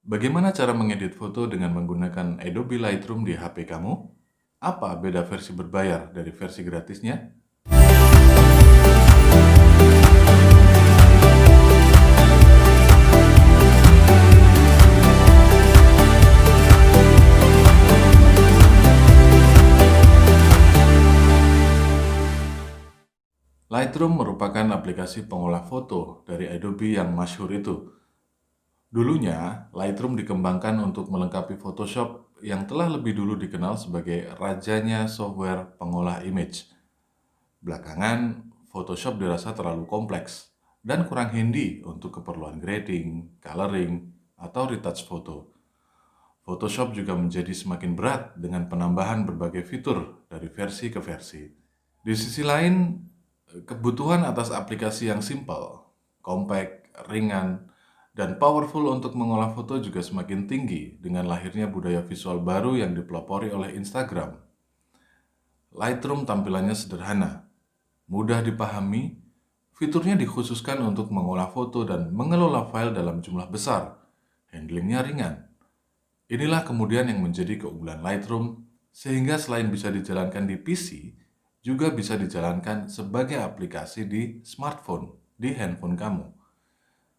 Bagaimana cara mengedit foto dengan menggunakan Adobe Lightroom di HP kamu? Apa beda versi berbayar dari versi gratisnya? Lightroom merupakan aplikasi pengolah foto dari Adobe yang masyhur itu. Dulunya, Lightroom dikembangkan untuk melengkapi Photoshop yang telah lebih dulu dikenal sebagai rajanya software pengolah image. Belakangan, Photoshop dirasa terlalu kompleks dan kurang handy untuk keperluan grading, coloring, atau retouch foto. Photoshop juga menjadi semakin berat dengan penambahan berbagai fitur dari versi ke versi. Di sisi lain, kebutuhan atas aplikasi yang simpel, compact, ringan, dan powerful untuk mengolah foto juga semakin tinggi dengan lahirnya budaya visual baru yang dipelopori oleh Instagram. Lightroom tampilannya sederhana, mudah dipahami, fiturnya dikhususkan untuk mengolah foto dan mengelola file dalam jumlah besar, handlingnya ringan. Inilah kemudian yang menjadi keunggulan Lightroom, sehingga selain bisa dijalankan di PC, juga bisa dijalankan sebagai aplikasi di smartphone, di handphone kamu.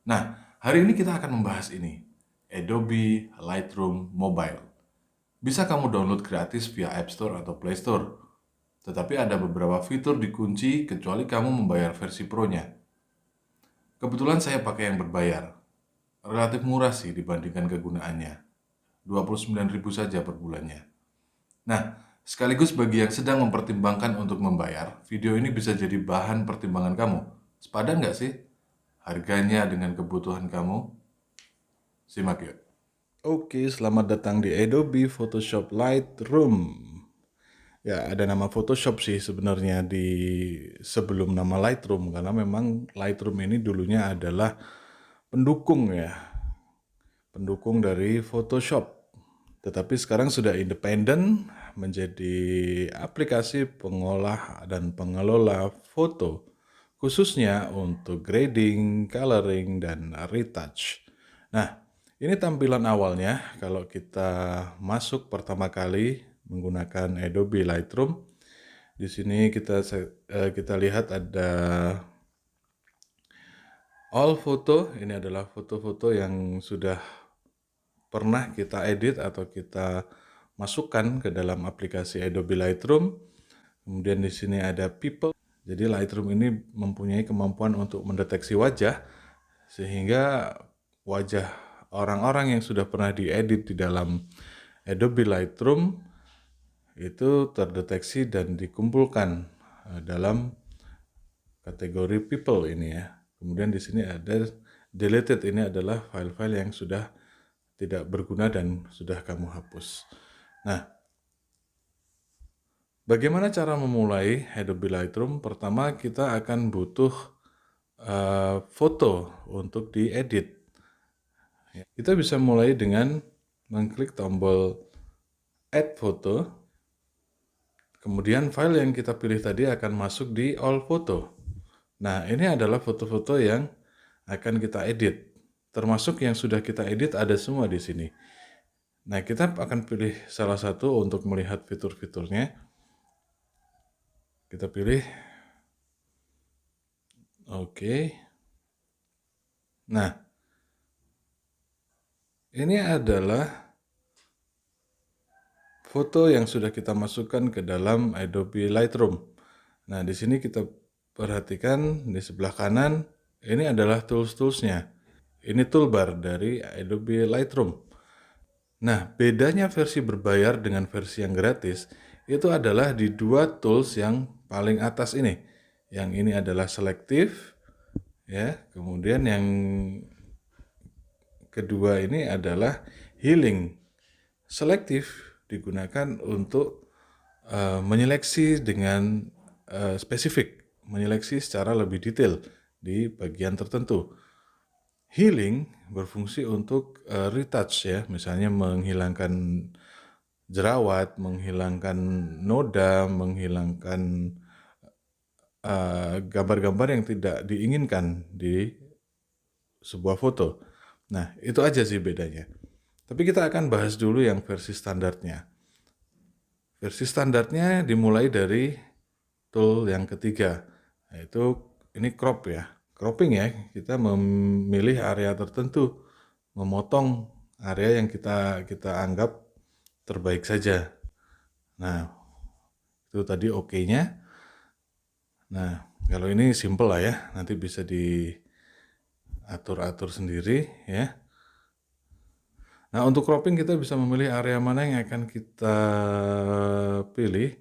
Nah, hari ini kita akan membahas ini, Adobe Lightroom Mobile. Bisa kamu download gratis via App Store atau Play Store, tetapi ada beberapa fitur dikunci kecuali kamu membayar versi Pro-nya. Kebetulan saya pakai yang berbayar, relatif murah sih dibandingkan kegunaannya. 29.000 saja per bulannya. Nah, sekaligus bagi yang sedang mempertimbangkan untuk membayar, video ini bisa jadi bahan pertimbangan kamu. Sepadan nggak sih harganya dengan kebutuhan kamu? Simak yuk. Oke, selamat datang di Adobe Photoshop Lightroom. Ya, ada nama Photoshop sih sebenarnya di sebelum nama Lightroom, karena memang Lightroom ini dulunya adalah pendukung ya, pendukung dari Photoshop. Tetapi sekarang sudah independen menjadi aplikasi pengolah dan pengelola foto, khususnya untuk grading, coloring, dan retouch. Nah, ini tampilan awalnya kalau kita masuk pertama kali menggunakan Adobe Lightroom. Di sini kita lihat ada all photo. Ini adalah foto-foto yang sudah pernah kita edit atau kita masukkan ke dalam aplikasi Adobe Lightroom. Kemudian di sini ada people. Jadi Lightroom ini mempunyai kemampuan untuk mendeteksi wajah, sehingga wajah orang-orang yang sudah pernah diedit di dalam Adobe Lightroom itu terdeteksi dan dikumpulkan dalam kategori people ini ya. Kemudian di sini ada deleted, ini adalah file-file yang sudah tidak berguna dan sudah kamu hapus. Nah, bagaimana cara memulai Adobe Lightroom? Pertama, kita akan butuh foto untuk diedit. Kita bisa mulai dengan mengklik tombol Add Photo. Kemudian file yang kita pilih tadi akan masuk di All Photo. Nah, ini adalah foto-foto yang akan kita edit. Termasuk yang sudah kita edit ada semua di sini. Nah, kita akan pilih salah satu untuk melihat fitur-fiturnya. Kita pilih. Oke. Nah, ini adalah foto yang sudah kita masukkan ke dalam Adobe Lightroom. Nah, di sini kita perhatikan di sebelah kanan, ini adalah tools-toolsnya. Ini toolbar dari Adobe Lightroom. Nah, bedanya versi berbayar dengan versi yang gratis itu adalah di dua tools yang paling atas ini. Yang ini adalah selektif, ya. Kemudian yang kedua ini adalah healing. Selektif digunakan untuk menyeleksi dengan spesifik, menyeleksi secara lebih detail di bagian tertentu. Healing berfungsi untuk retouch ya, misalnya menghilangkan jerawat, menghilangkan noda, menghilangkan gambar-gambar yang tidak diinginkan di sebuah foto. Nah, itu aja sih bedanya. Tapi kita akan bahas dulu yang versi standarnya. Versi standarnya dimulai dari tool yang ketiga, yaitu ini crop ya. Cropping ya, kita memilih area tertentu, memotong area yang kita anggap terbaik saja. Nah, itu tadi oke-nya. Nah, kalau ini simple lah ya, nanti bisa diatur-atur sendiri ya. Nah, untuk cropping kita bisa memilih area mana yang akan kita pilih.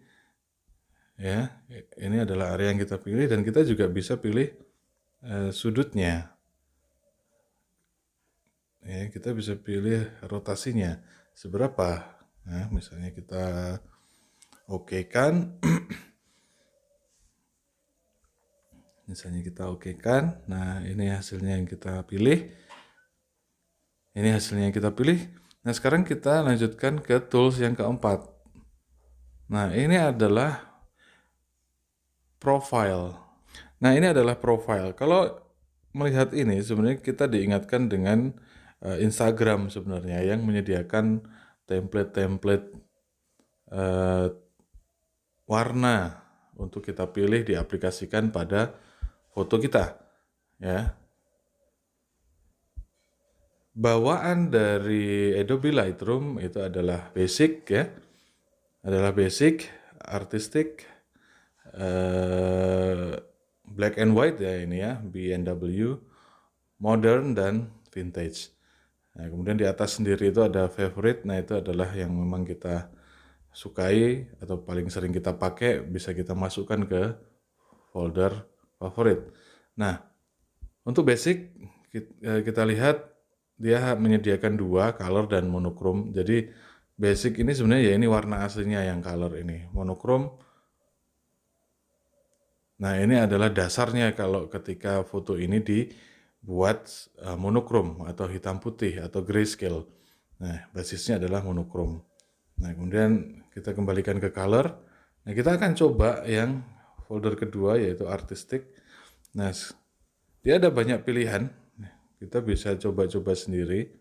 Ya, ini adalah area yang kita pilih dan kita juga bisa pilih sudutnya. Ya, kita bisa pilih rotasinya seberapa. Nah, misalnya kita okekan. Misalnya kita okekan. Nah, ini hasilnya yang kita pilih. Ini hasilnya yang kita pilih. Nah, sekarang kita lanjutkan ke tools yang keempat. Nah, ini adalah profile. Nah, ini adalah profile. Kalau melihat ini, sebenarnya kita diingatkan dengan Instagram sebenarnya yang menyediakan template-template warna untuk kita pilih diaplikasikan pada foto kita. Ya. Bawaan dari Adobe Lightroom itu adalah basic ya. Adalah basic, artistic, black and white ya ini ya, B&W, modern dan vintage. Nah, kemudian di atas sendiri itu ada favorite. Nah, itu adalah yang memang kita sukai atau paling sering kita pakai, bisa kita masukkan ke folder favorit. Nah, untuk basic kita lihat dia menyediakan dua, color dan monochrome. Jadi basic ini sebenarnya ya ini warna aslinya yang color ini. Monochrome. Nah, ini adalah dasarnya kalau ketika foto ini dibuat monochrome atau hitam putih atau grayscale. Nah, basisnya adalah monochrome. Nah, kemudian kita kembalikan ke color. Nah, kita akan coba yang folder kedua yaitu artistic. Nah, dia ada banyak pilihan. Kita bisa coba-coba sendiri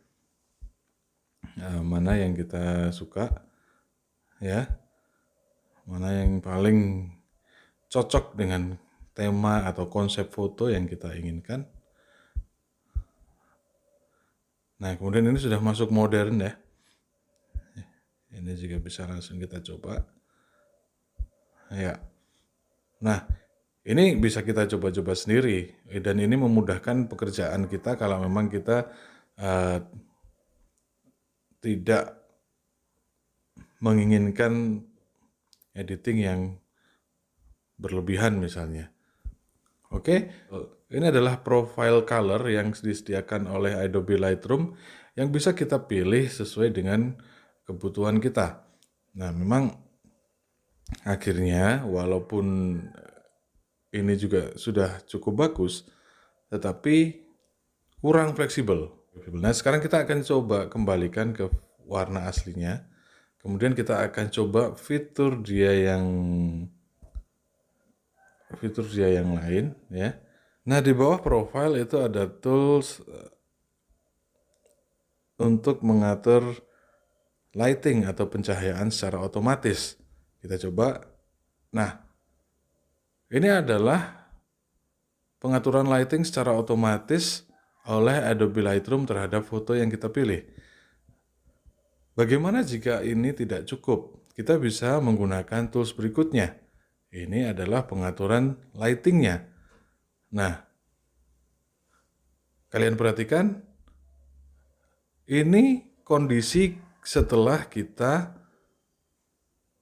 mana yang kita suka ya. Mana yang paling cocok dengan tema atau konsep foto yang kita inginkan. Nah, kemudian ini sudah masuk modern ya. Ini juga bisa langsung kita coba. Ya. Nah, ini bisa kita coba-coba sendiri dan ini memudahkan pekerjaan kita kalau memang kita tidak menginginkan editing yang berlebihan misalnya. Oke, ini adalah profile color yang disediakan oleh Adobe Lightroom yang bisa kita pilih sesuai dengan kebutuhan kita. Nah, memang akhirnya walaupun ini juga sudah cukup bagus, tetapi kurang fleksibel. Nah, sekarang kita akan coba kembalikan ke warna aslinya. Kemudian kita akan coba fitur dia yang lain ya. Nah, di bawah profile itu ada tools untuk mengatur lighting atau pencahayaan secara otomatis. Kita coba. Nah, ini adalah pengaturan lighting secara otomatis oleh Adobe Lightroom terhadap foto yang kita pilih. Bagaimana jika ini tidak cukup? Kita bisa menggunakan tools berikutnya. Ini adalah pengaturan lightingnya. Nah, kalian perhatikan, ini kondisi setelah kita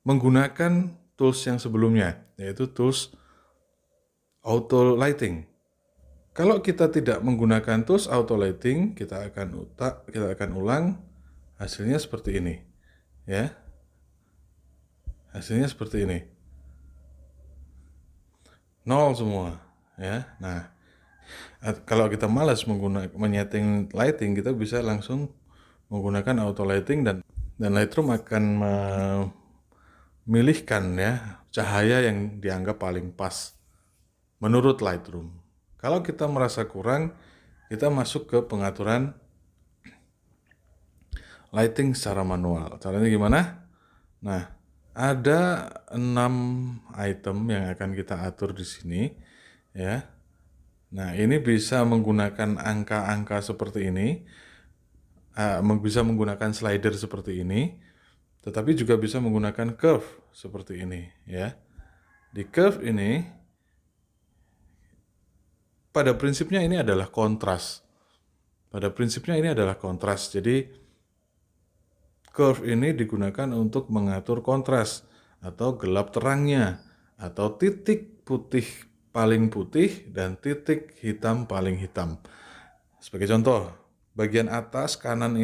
menggunakan tools yang sebelumnya, yaitu tools auto lighting. Kalau kita tidak menggunakan tools auto lighting, kita akan ulang, hasilnya seperti ini, ya. Hasilnya seperti ini, 0 semua, ya. Nah, kalau kita malas menyeting lighting, kita bisa langsung menggunakan auto lighting dan Lightroom akan memilihkan ya cahaya yang dianggap paling pas menurut Lightroom. Kalau kita merasa kurang, kita masuk ke pengaturan lighting secara manual. Caranya gimana? Nah, ada 6 item yang akan kita atur di sini, ya. Nah, ini bisa menggunakan angka-angka seperti ini, bisa menggunakan slider seperti ini, tetapi juga bisa menggunakan curve seperti ini, ya. Di curve ini, pada prinsipnya ini adalah kontras. Jadi curve ini digunakan untuk mengatur kontras atau gelap terangnya, atau titik putih paling putih dan titik hitam paling hitam. Sebagai contoh, bagian atas kanan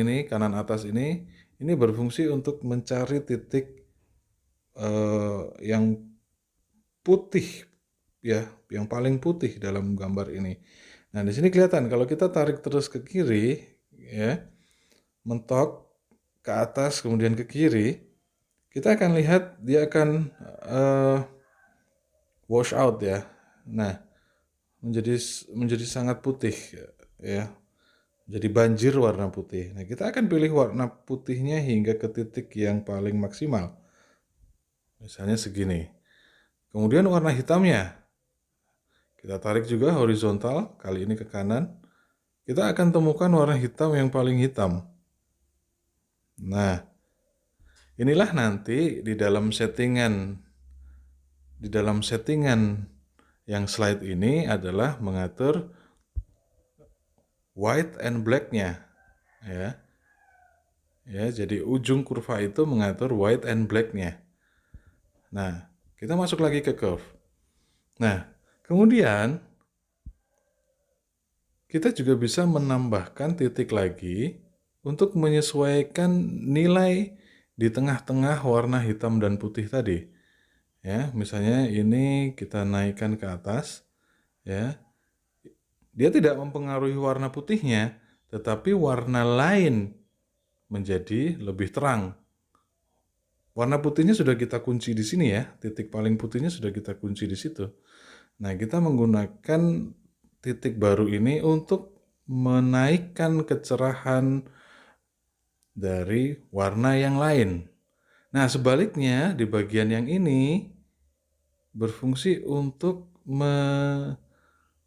atas ini berfungsi untuk mencari titik yang putih, ya, yang paling putih dalam gambar ini. Nah, di sini kelihatan kalau kita tarik terus ke kiri, ya, mentok ke atas kemudian ke kiri, kita akan lihat dia akan wash out, ya. Nah, menjadi sangat putih, ya. Jadi banjir warna putih. Nah, kita akan pilih warna putihnya hingga ke titik yang paling maksimal. Misalnya segini. Kemudian warna hitamnya. Kita tarik juga horizontal, kali ini ke kanan. Kita akan temukan warna hitam yang paling hitam. Nah, inilah nanti di dalam settingan yang slide ini adalah mengatur white and black-nya, ya. Ya, jadi ujung kurva itu mengatur white and black-nya. Nah, kita masuk lagi ke curve. Nah, kemudian kita juga bisa menambahkan titik lagi untuk menyesuaikan nilai di tengah-tengah warna hitam dan putih tadi. Ya, misalnya ini kita naikkan ke atas, ya. Dia tidak mempengaruhi warna putihnya, tetapi warna lain menjadi lebih terang. Warna putihnya sudah kita kunci di sini, ya. Titik paling putihnya sudah kita kunci di situ. Nah, kita menggunakan titik baru ini untuk menaikkan kecerahan dari warna yang lain. Nah, sebaliknya di bagian yang ini berfungsi untuk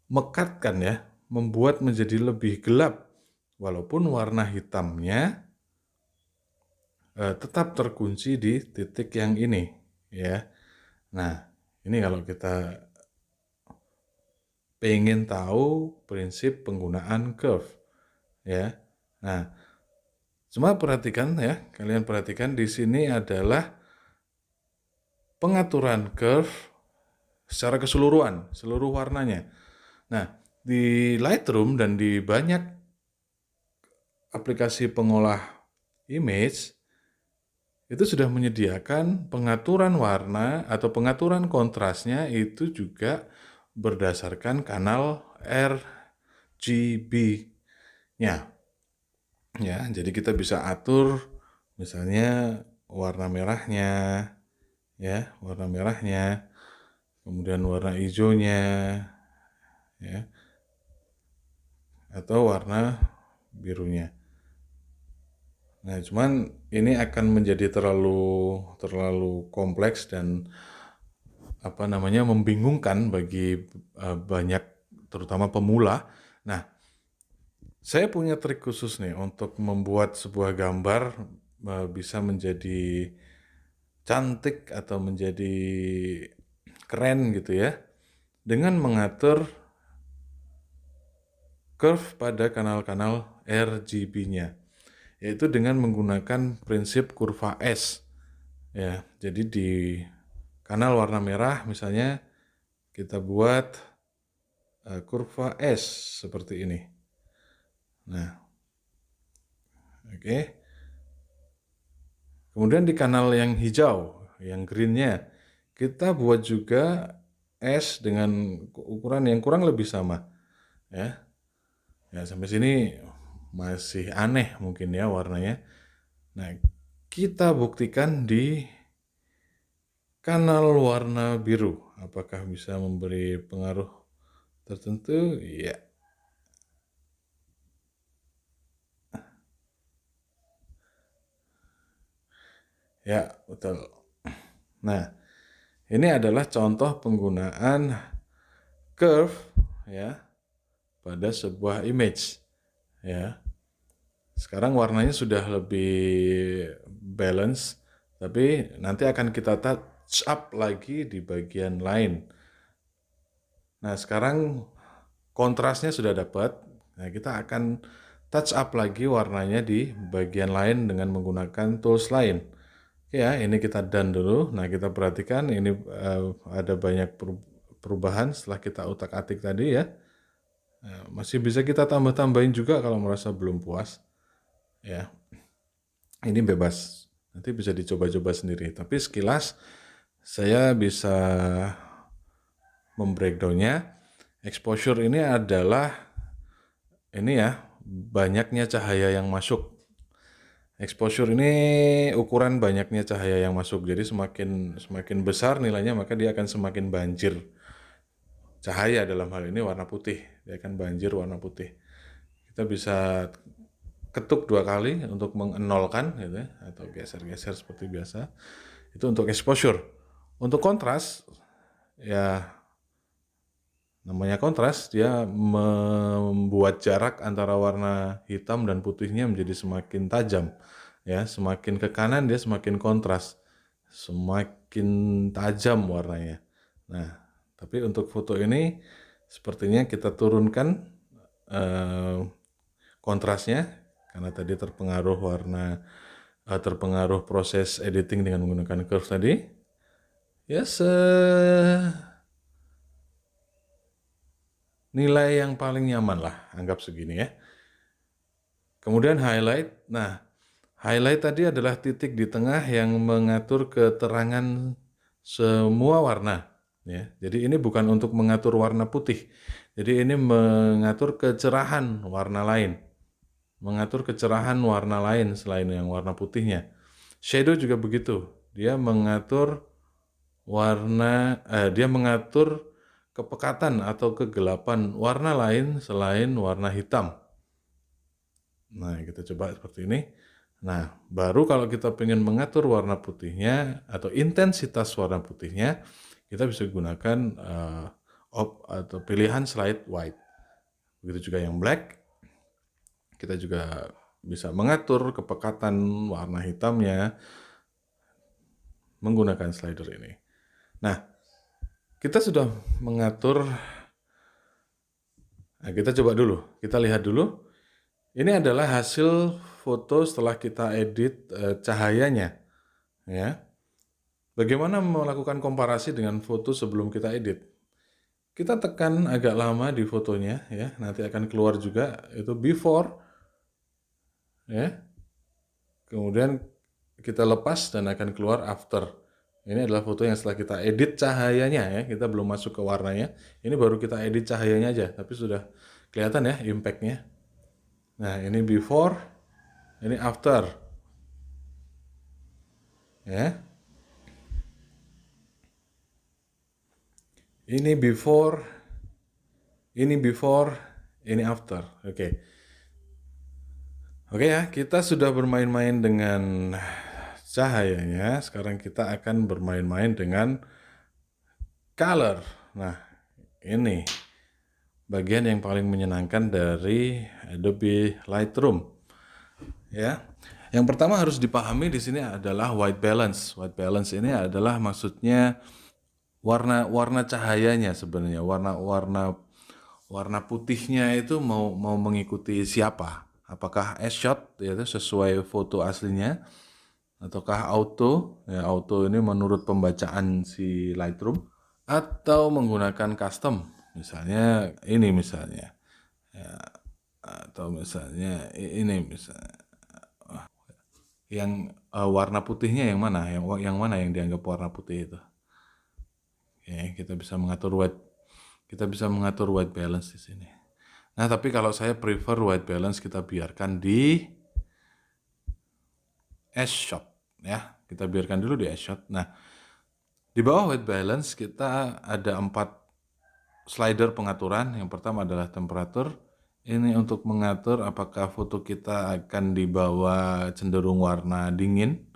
memekatkan, ya, membuat menjadi lebih gelap walaupun warna hitamnya tetap terkunci di titik yang ini, ya. Nah, ini kalau kita pengen tahu prinsip penggunaan curve, ya. Nah, cuma perhatikan, ya, kalian perhatikan di sini adalah pengaturan curve secara keseluruhan, seluruh warnanya. Nah, di Lightroom dan di banyak aplikasi pengolah image itu sudah menyediakan pengaturan warna atau pengaturan kontrasnya itu juga berdasarkan kanal RGB-nya. Ya, jadi kita bisa atur misalnya warna merahnya, ya, kemudian warna hijaunya, ya, atau warna birunya. Nah, cuman ini akan menjadi terlalu kompleks dan membingungkan bagi banyak terutama pemula. Nah, saya punya trik khusus nih untuk membuat sebuah gambar bisa menjadi cantik atau menjadi keren gitu, ya, dengan mengatur curve pada kanal-kanal RGB-nya, yaitu dengan menggunakan prinsip kurva S, ya. Jadi di kanal warna merah misalnya kita buat kurva S seperti ini. Nah, oke. Kemudian di kanal yang hijau, yang green-nya, kita buat juga S dengan ukuran yang kurang lebih sama, ya. Ya, sampai sini masih aneh mungkin, ya, warnanya. Nah, kita buktikan di kanal warna biru. Apakah bisa memberi pengaruh tertentu? Ya. Ya, betul. Nah, ini adalah contoh penggunaan curve ya pada sebuah image ya. Sekarang warnanya sudah lebih balance, tapi nanti akan kita touch up lagi di bagian lain. Nah, sekarang kontrasnya sudah dapat. Nah, kita akan touch up lagi warnanya di bagian lain dengan menggunakan tools lain. Oke ya, ini kita done dulu. Nah, kita perhatikan ini ada banyak perubahan setelah kita utak-atik tadi ya. Nah, masih bisa kita tambah-tambahin juga kalau merasa belum puas. Ya, ini bebas. Nanti bisa dicoba-coba sendiri. Tapi sekilas saya bisa membreakdownnya. Exposure ini adalah ini ya, banyaknya cahaya yang masuk. Exposure ini ukuran banyaknya cahaya yang masuk. Jadi semakin besar nilainya maka dia akan semakin banjir cahaya, dalam hal ini warna putih. Dia akan banjir warna putih. Kita bisa ketuk 2 kali untuk mengenolkan gitu ya, atau geser-geser seperti biasa. Itu untuk exposure. Untuk kontras ya, namanya kontras, dia membuat jarak antara warna hitam dan putihnya menjadi semakin tajam. Ya, semakin ke kanan dia semakin kontras, semakin tajam warnanya. Nah, tapi untuk foto ini sepertinya kita turunkan kontrasnya karena tadi terpengaruh proses editing dengan menggunakan curve tadi. Ya, nilai yang paling nyaman lah, anggap segini ya. Kemudian highlight. Nah, highlight tadi adalah titik di tengah yang mengatur keterangan semua warna. Ya, jadi ini bukan untuk mengatur warna putih. Jadi ini mengatur kecerahan warna lain. Mengatur kecerahan warna lain selain yang warna putihnya. Shadow juga begitu. Dia mengatur dia mengatur kepekatan atau kegelapan warna lain selain warna hitam. Nah, kita coba seperti ini. Nah, baru kalau kita pengen mengatur warna putihnya atau intensitas warna putihnya, kita bisa gunakan atau pilihan slide white. Begitu juga yang black. Kita juga bisa mengatur kepekatan warna hitamnya menggunakan slider ini. Nah, kita sudah mengatur. Nah, kita coba dulu. Kita lihat dulu. Ini adalah hasil foto setelah kita edit cahayanya. Ya. Bagaimana melakukan komparasi dengan foto sebelum kita edit? Kita tekan agak lama di fotonya, ya. Nanti akan keluar juga itu before, ya. Kemudian kita lepas dan akan keluar after. Ini adalah foto yang setelah kita edit cahayanya ya, kita belum masuk ke warnanya. Ini baru kita edit cahayanya aja, tapi sudah kelihatan ya impact-nya. Nah, ini before, ini after. Ya. Ini before, ini after. Oke. Oke ya, kita sudah bermain-main dengan cahayanya. Sekarang kita akan bermain-main dengan color. Nah, ini bagian yang paling menyenangkan dari Adobe Lightroom. Ya. Yang pertama harus dipahami di sini adalah white balance. White balance ini adalah maksudnya warna cahayanya sebenarnya. Warna putihnya itu mau mengikuti siapa? Apakah S-shot yaitu sesuai foto aslinya, ataukah auto? Ya, auto ini menurut pembacaan si Lightroom, atau menggunakan custom. Misalnya ini misalnya. Ya, atau misalnya ini misalnya. Yang warna putihnya yang mana? Yang mana yang dianggap warna putih itu? Oke, kita bisa mengatur white balance di sini. Nah, tapi kalau saya prefer white balance kita biarkan di S-shot ya. Kita biarkan dulu di S-shot. Nah, di bawah white balance kita ada 4 slider pengaturan. Yang pertama adalah temperatur. Ini untuk mengatur apakah foto kita akan dibawa cenderung warna dingin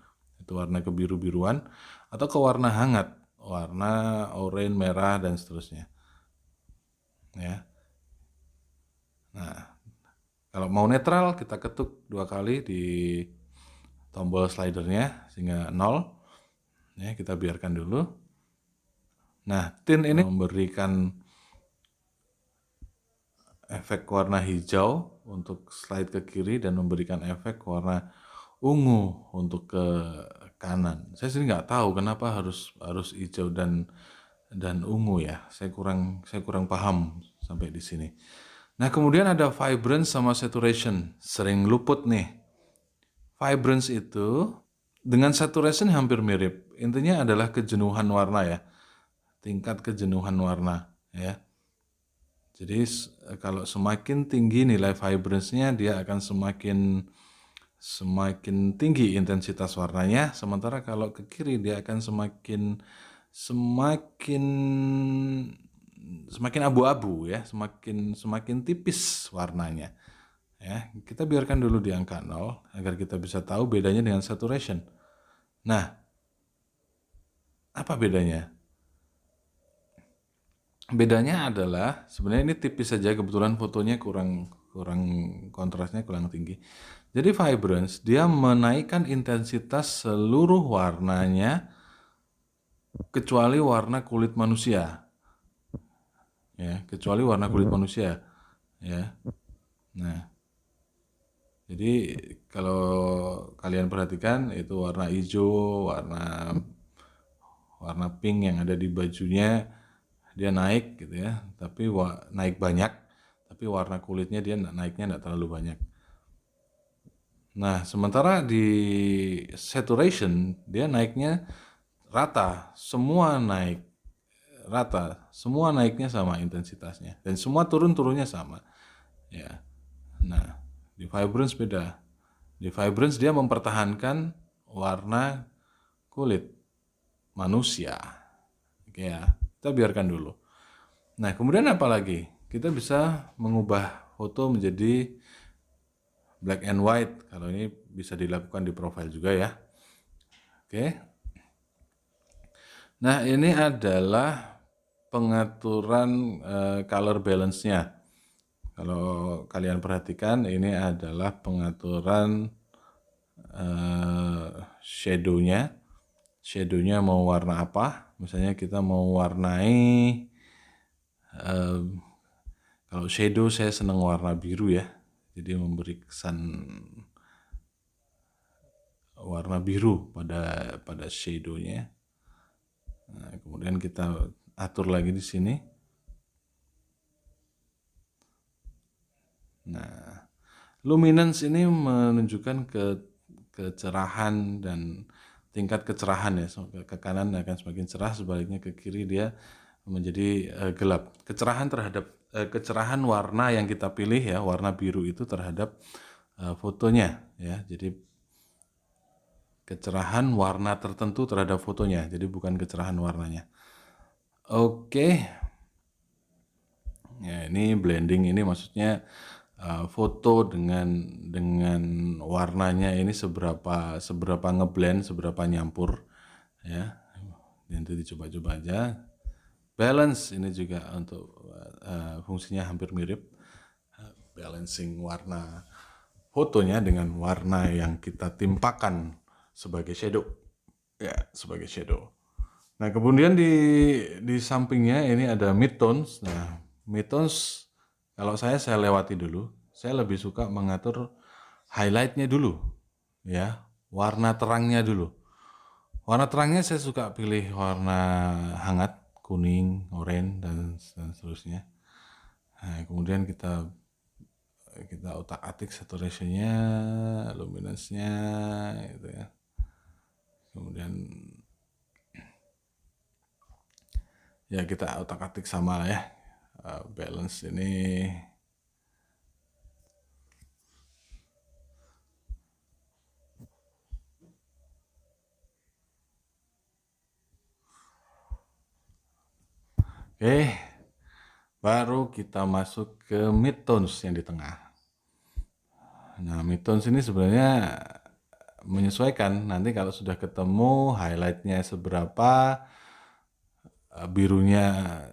itu warna kebiru-biruan, atau ke warna hangat, warna oranye, merah, dan seterusnya. Ya. Nah, kalau mau netral, kita ketuk 2 kali di tombol slidernya sehingga 0. Ya, kita biarkan dulu. Nah, tint ini memberikan efek warna hijau untuk slide ke kiri dan memberikan efek warna ungu untuk ke kanan. Saya sendiri nggak tahu kenapa harus hijau dan ungu ya. Saya kurang paham sampai di sini. Nah, kemudian ada vibrance sama saturation. Sering luput nih. Vibrance itu dengan saturation hampir mirip. Intinya adalah kejenuhan warna ya. Tingkat kejenuhan warna ya. Jadi kalau semakin tinggi nilai vibrance-nya, dia akan semakin tinggi intensitas warnanya, sementara kalau ke kiri dia akan semakin abu-abu ya, semakin tipis warnanya. Ya, kita biarkan dulu di angka 0 agar kita bisa tahu bedanya dengan saturation. Nah, apa bedanya? Bedanya adalah sebenarnya ini tipis saja, kebetulan fotonya kurang kontrasnya kurang tinggi. Jadi vibrance dia menaikkan intensitas seluruh warnanya kecuali warna kulit manusia. Ya, kecuali warna kulit manusia. Ya. Nah, jadi kalau kalian perhatikan itu warna hijau, warna pink yang ada di bajunya dia naik gitu ya, tapi naik banyak, tapi warna kulitnya dia naiknya tidak terlalu banyak. Nah, sementara di saturation dia naiknya rata, semua naiknya sama intensitasnya, dan semua turunnya sama. Ya, nah di vibrance beda. Di vibrance dia mempertahankan warna kulit manusia. Oke ya, kita biarkan dulu. Nah, kemudian apa lagi? Kita bisa mengubah foto menjadi black and white. Kalau ini bisa dilakukan di profile juga ya. Oke. Nah, ini adalah pengaturan color balance-nya. Kalau kalian perhatikan, ini adalah pengaturan shadow-nya. Shadow-nya mau warna apa? Misalnya kita mau warnai, kalau shadow saya senang warna biru ya. Jadi memberi kesan warna biru pada shadow-nya. Nah, kemudian kita atur lagi di sini. Nah, luminance ini menunjukkan kecerahan dan tingkat kecerahan ya. Ke kanan akan semakin cerah, sebaliknya ke kiri dia menjadi gelap. Kecerahan warna yang kita pilih ya, warna biru itu terhadap fotonya ya. Jadi kecerahan warna tertentu terhadap fotonya, jadi bukan kecerahan warnanya. Oke. Ya, ini blending, ini maksudnya foto dengan warnanya ini seberapa ngeblend, seberapa nyampur ya. Nanti dicoba-coba aja. Balance ini juga untuk fungsinya hampir mirip, balancing warna fotonya dengan warna yang kita timpakan sebagai shadow. Ya, sebagai shadow. Nah, kemudian di sampingnya ini ada midtones. Nah, midtones kalau saya lewati dulu. Saya lebih suka mengatur highlightnya dulu, ya, warna terangnya dulu. Warna terangnya saya suka pilih warna hangat, kuning, oranye, dan seterusnya. Nah, kemudian kita otak-atik saturation-nya, luminance-nya, gitu ya. Kemudian ya kita otak-atik sama lah ya. Balance ini oke, baru kita masuk ke midtones yang di tengah. Nah, midtones ini sebenarnya menyesuaikan. Nanti kalau sudah ketemu highlightnya seberapa, birunya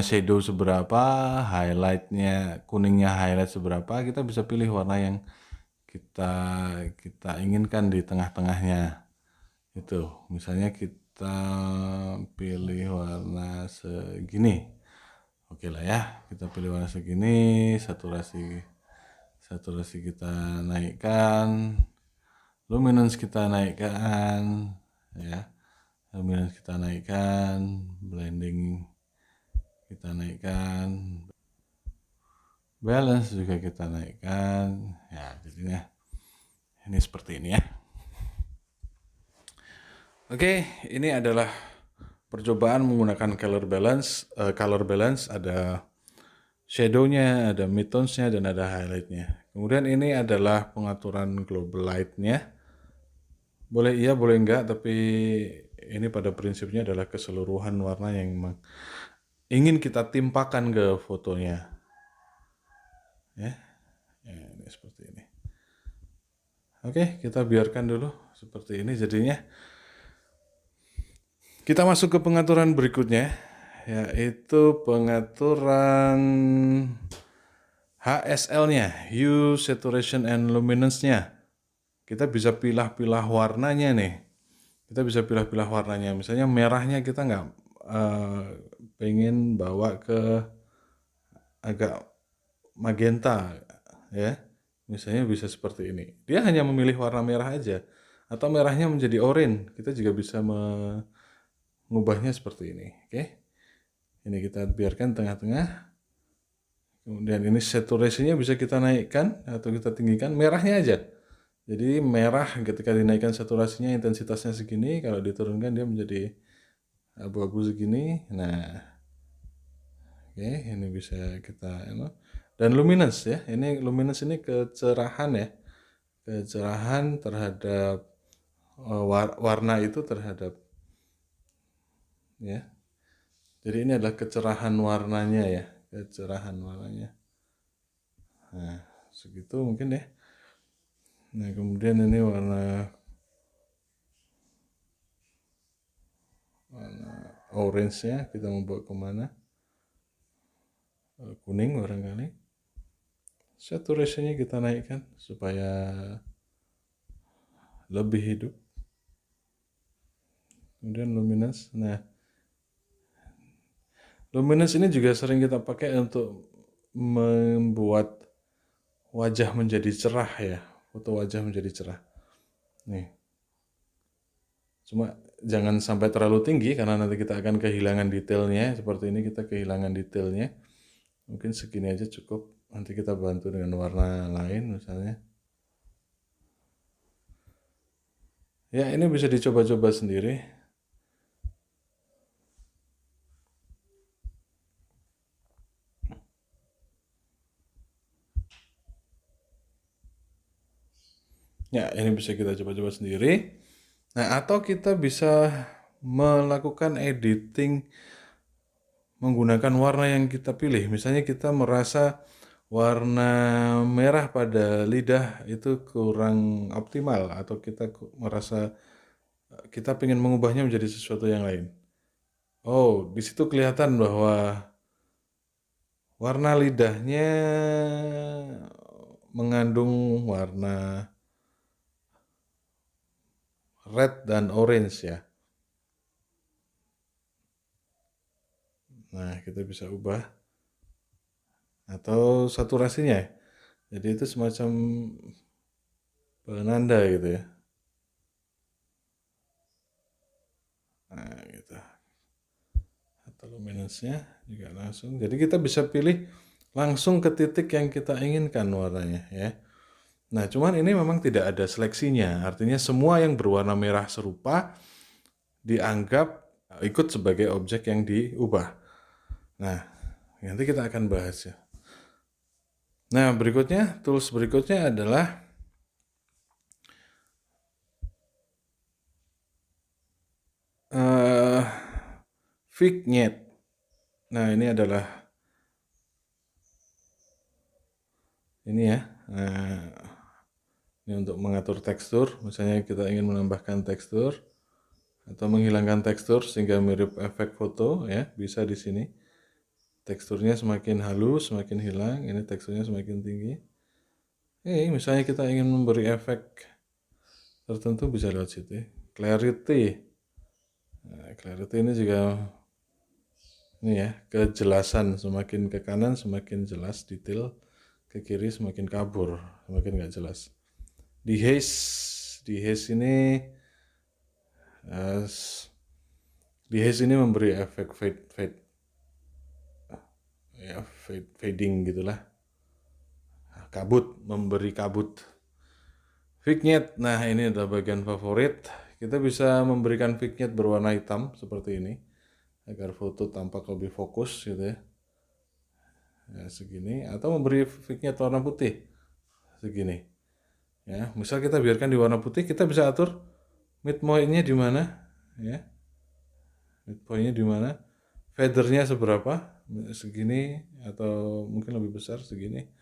shadow seberapa, highlightnya kuningnya highlight seberapa, kita bisa pilih warna yang kita kita inginkan di tengah-tengahnya. Itu misalnya kita pilih warna segini. Oke lah ya, kita pilih warna segini, saturasi kita naikkan, luminance kita naikkan, ya, luminance kita naikkan, blending kita naikkan, balance juga kita naikkan, ya, jadinya ini seperti ini ya. Oke, ini adalah percobaan menggunakan color balance. Ada shadownya, ada midtones-nya, dan ada highlight-nya. Kemudian ini adalah pengaturan global light-nya. Boleh iya, boleh enggak, tapi ini pada prinsipnya adalah keseluruhan warna yang ingin kita timpakan ke fotonya. Ya, ini seperti ini. Oke, kita biarkan dulu seperti ini jadinya. Kita masuk ke pengaturan berikutnya, yaitu pengaturan HSL-nya, Hue, Saturation, and Luminance-nya. Kita bisa pilah-pilah warnanya nih. Misalnya merahnya kita nggak pengen bawa ke agak magenta, ya. Misalnya bisa seperti ini. Dia hanya memilih warna merah aja, atau merahnya menjadi oranye. Kita juga bisa mengubahnya seperti ini. Oke, ini kita biarkan tengah-tengah. Kemudian ini saturasinya bisa kita naikkan atau kita tinggikan, merahnya aja. Jadi merah ketika dinaikkan saturasinya intensitasnya segini, kalau diturunkan dia menjadi abu-abu segini. Nah, oke, ini bisa kita dan luminance ya. Ini luminance ini kecerahan ya. Kecerahan terhadap warna itu terhadap, ya. Jadi ini adalah kecerahan warnanya ya, Nah, segitu mungkin ya. Nah, kemudian ini warna orange-nya kita mau bawa kemana? Kuning barangkali. Saturation-nya kita naikkan supaya lebih hidup. Kemudian luminance. Nah, luminance ini juga sering kita pakai untuk membuat wajah menjadi cerah ya, foto wajah menjadi cerah. Nih. Cuma jangan sampai terlalu tinggi karena nanti kita akan kehilangan detailnya. Seperti ini kita kehilangan detailnya. Mungkin segini aja cukup. Nanti kita bantu dengan warna lain misalnya. Ya, ini bisa dicoba-coba sendiri. Ya, ini bisa kita coba-coba sendiri. Nah, atau kita bisa melakukan editing menggunakan warna yang kita pilih. Misalnya kita merasa warna merah pada lidah itu kurang optimal, atau kita merasa kita ingin mengubahnya menjadi sesuatu yang lain. Oh, di situ kelihatan bahwa warna lidahnya mengandung warna red dan orange ya. Nah, kita bisa ubah atau saturasinya. Jadi itu semacam penanda gitu ya. Nah, gitu. Atau luminance-nya juga langsung. Jadi kita bisa pilih langsung ke titik yang kita inginkan warnanya ya. Nah, cuman ini memang tidak ada seleksinya. Artinya semua yang berwarna merah serupa dianggap ikut sebagai objek yang diubah. Nah, nanti kita akan bahas ya. Nah, tools berikutnya adalah vignette. Nah, ini adalah ini ya. Ini untuk mengatur tekstur, misalnya kita ingin menambahkan tekstur atau menghilangkan tekstur sehingga mirip efek foto ya, bisa di sini. Teksturnya semakin halus, semakin hilang, ini teksturnya semakin tinggi. Misalnya kita ingin memberi efek tertentu bisa lewat situ. Clarity. Nah, clarity ini juga ini ya, kejelasan, semakin ke kanan semakin jelas detail, ke kiri semakin kabur, semakin nggak jelas. Dehaze ini memberi efek fading gitulah, memberi kabut. Vignette, nah ini adalah bagian favorit. Kita bisa memberikan vignette berwarna hitam seperti ini agar foto tampak lebih fokus gitu ya. Segini, atau memberi vignette warna putih segini. Ya, misal kita biarkan di warna putih, kita bisa atur midpoint-nya di mana, ya. Midpoint-nya di mana, feather-nya seberapa, segini atau mungkin lebih besar segini.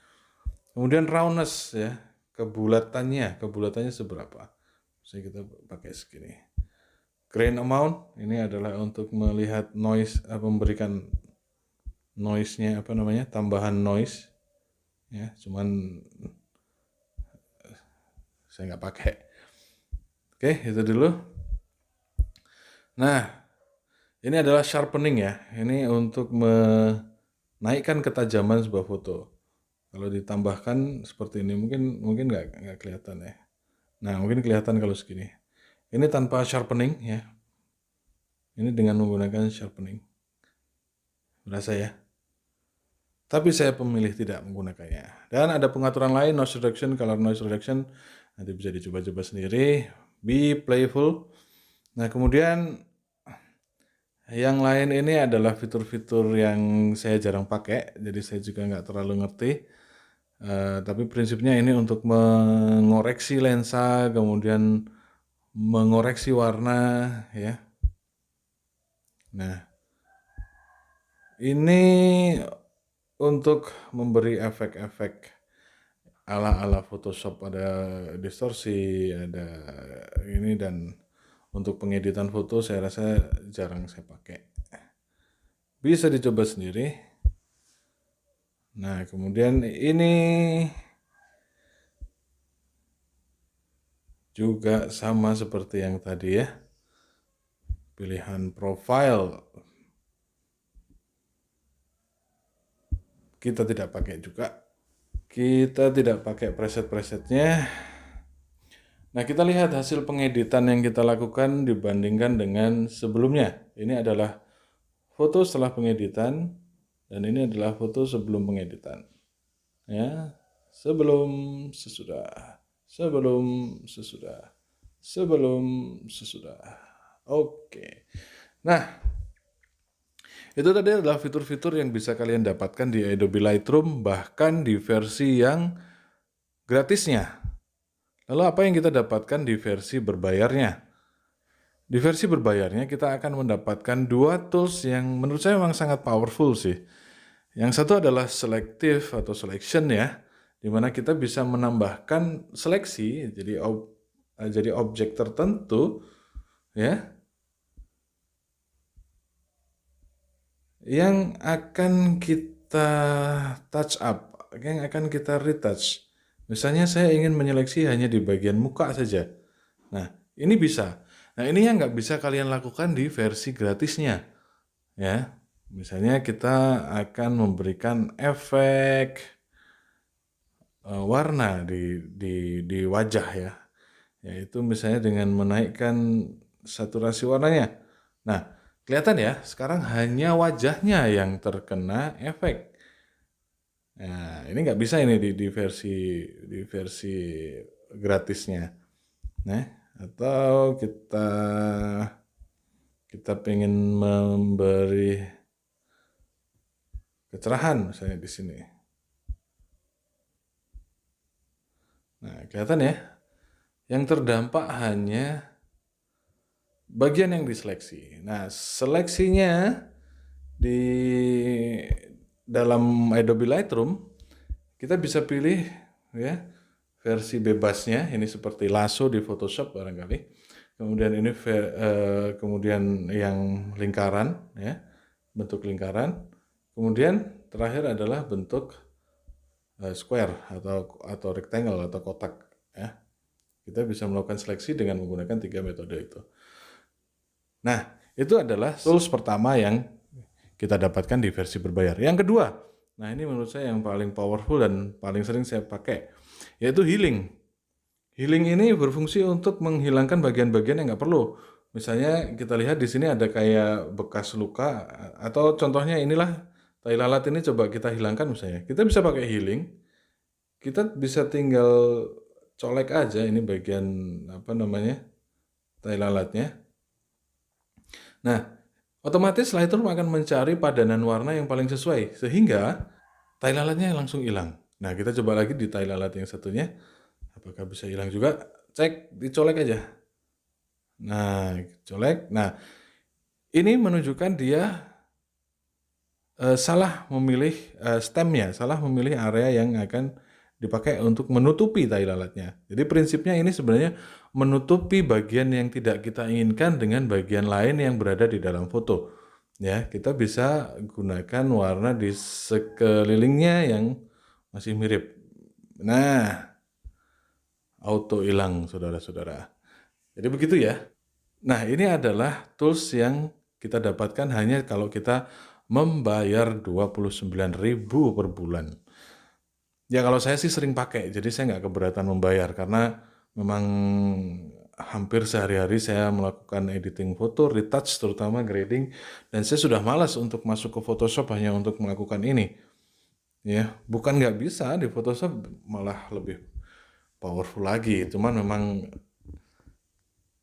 Kemudian roundness ya, kebulatannya seberapa. Misalnya kita pakai segini. Grain amount ini adalah untuk melihat noise, memberikan noise-nya tambahan noise. Ya, cuman saya nggak pakai. Oke, itu dulu. Nah, ini adalah sharpening ya. Ini untuk menaikkan ketajaman sebuah foto. Kalau ditambahkan seperti ini mungkin nggak kelihatan ya. Nah, mungkin kelihatan kalau segini. Ini tanpa sharpening ya. Ini dengan menggunakan sharpening. Berasa ya. Tapi saya pemilih tidak menggunakannya. Dan ada pengaturan lain, noise reduction, color noise reduction. Nanti bisa dicoba-coba sendiri. Be playful. Nah, kemudian yang lain ini adalah fitur-fitur yang saya jarang pakai. Jadi saya juga nggak terlalu ngerti. Tapi prinsipnya ini untuk mengoreksi lensa, kemudian mengoreksi warna ya. Nah, ini untuk memberi efek-efek ala-ala Photoshop, ada distorsi, ada ini, dan untuk pengeditan foto saya rasa jarang saya pakai. Bisa dicoba sendiri. Nah, kemudian ini juga sama seperti yang tadi ya. Pilihan profile kita tidak pakai juga. Kita tidak pakai preset-presetnya. Nah, kita lihat hasil pengeditan yang kita lakukan dibandingkan dengan sebelumnya. Ini adalah foto setelah pengeditan dan ini adalah foto sebelum pengeditan. Ya, sebelum sesudah. Oke. Nah, itu tadi adalah fitur-fitur yang bisa kalian dapatkan di Adobe Lightroom, bahkan di versi yang gratisnya. Lalu apa yang kita dapatkan di versi berbayarnya? Di versi berbayarnya kita akan mendapatkan dua tools yang menurut saya memang sangat powerful sih. Yang satu adalah selective atau selection ya, di mana kita bisa menambahkan seleksi, jadi objek tertentu ya, yang akan kita touch up, yang akan kita retouch. Misalnya saya ingin menyeleksi hanya di bagian muka saja. Nah, ini bisa. Nah, ini yang nggak bisa kalian lakukan di versi gratisnya. Ya, misalnya kita akan memberikan efek warna di wajah ya. Yaitu misalnya dengan menaikkan saturasi warnanya. Nah, kelihatan ya, sekarang hanya wajahnya yang terkena efek. Nah, ini nggak bisa ini di versi gratisnya. Nah, atau kita pengen memberi kecerahan misalnya di sini. Nah, kelihatan ya, yang terdampak hanya bagian yang diseleksi. Nah, seleksinya di dalam Adobe Lightroom kita bisa pilih ya versi bebasnya, ini seperti lasso di Photoshop barangkali. Kemudian ini kemudian yang lingkaran, ya, bentuk lingkaran. Kemudian terakhir adalah bentuk square atau rectangle atau kotak, ya. Kita bisa melakukan seleksi dengan menggunakan 3 metode itu. Nah, itu adalah tools pertama yang kita dapatkan di versi berbayar. Yang kedua, nah ini menurut saya yang paling powerful dan paling sering saya pakai, yaitu healing. Healing ini berfungsi untuk menghilangkan bagian-bagian yang nggak perlu. Misalnya kita lihat di sini ada kayak bekas luka, atau contohnya inilah tai lalat ini coba kita hilangkan misalnya. Kita bisa pakai healing, kita bisa tinggal colek aja ini bagian apa namanya tai lalatnya. Nah, otomatis Lightroom akan mencari padanan warna yang paling sesuai sehingga tai lalatnya langsung hilang. Nah, kita coba lagi di tai lalat yang satunya, apakah bisa hilang juga? Cek, dicolek aja. Nah, colek. Nah, ini menunjukkan dia salah memilih stemnya, salah memilih area yang akan dipakai untuk menutupi tai lalatnya. Jadi prinsipnya ini sebenarnya menutupi bagian yang tidak kita inginkan dengan bagian lain yang berada di dalam foto. Ya, kita bisa gunakan warna di sekelilingnya yang masih mirip. Nah, auto hilang saudara-saudara. Jadi begitu ya. Nah, ini adalah tools yang kita dapatkan hanya kalau kita membayar 29.000 per bulan. Ya kalau saya sih sering pakai, jadi saya nggak keberatan membayar karena memang hampir sehari-hari saya melakukan editing foto, retouch terutama grading, dan saya sudah malas untuk masuk ke Photoshop hanya untuk melakukan ini. Ya, bukan nggak bisa, di Photoshop malah lebih powerful lagi. Cuman memang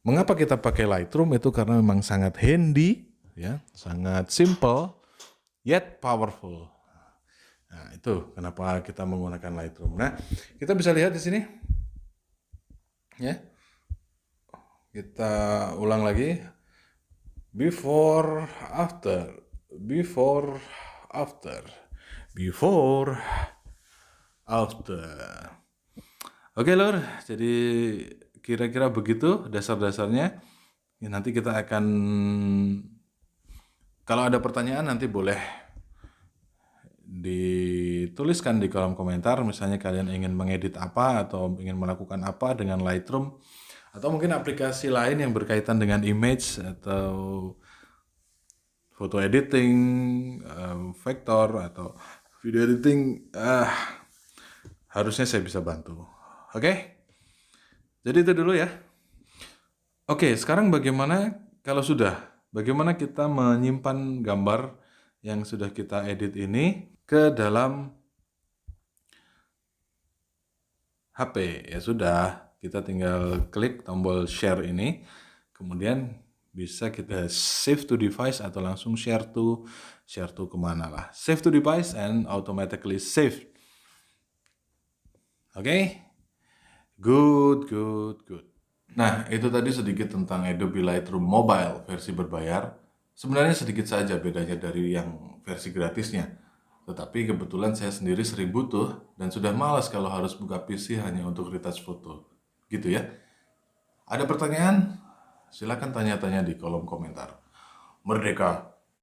mengapa kita pakai Lightroom itu karena memang sangat handy, ya, sangat simple, yet powerful. Nah, itu kenapa kita menggunakan Lightroom. Nah, kita bisa lihat di sini. Ya. Kita ulang lagi. Before, after. Before, after. Before, after. Oke, Lur. Jadi kira-kira begitu dasar-dasarnya. Ya, nanti kita akan, kalau ada pertanyaan nanti boleh dituliskan di kolom komentar, misalnya kalian ingin mengedit apa atau ingin melakukan apa dengan Lightroom, atau mungkin aplikasi lain yang berkaitan dengan image atau foto editing, vektor atau video editing, harusnya saya bisa bantu. Oke? Jadi itu dulu ya. Oke, sekarang bagaimana kita menyimpan gambar yang sudah kita edit ini ke dalam HP. Ya sudah, kita tinggal klik tombol share ini, kemudian bisa kita save to device atau langsung share to kemana lah. Save to device and automatically save. Oke? Good. Nah, itu tadi sedikit tentang Adobe Lightroom Mobile versi berbayar. Sebenarnya sedikit saja bedanya dari yang versi gratisnya. Tetapi kebetulan saya sendiri sering butuh dan sudah malas kalau harus buka PC hanya untuk retouch foto. Gitu ya. Ada pertanyaan? Silakan tanya-tanya di kolom komentar. Merdeka!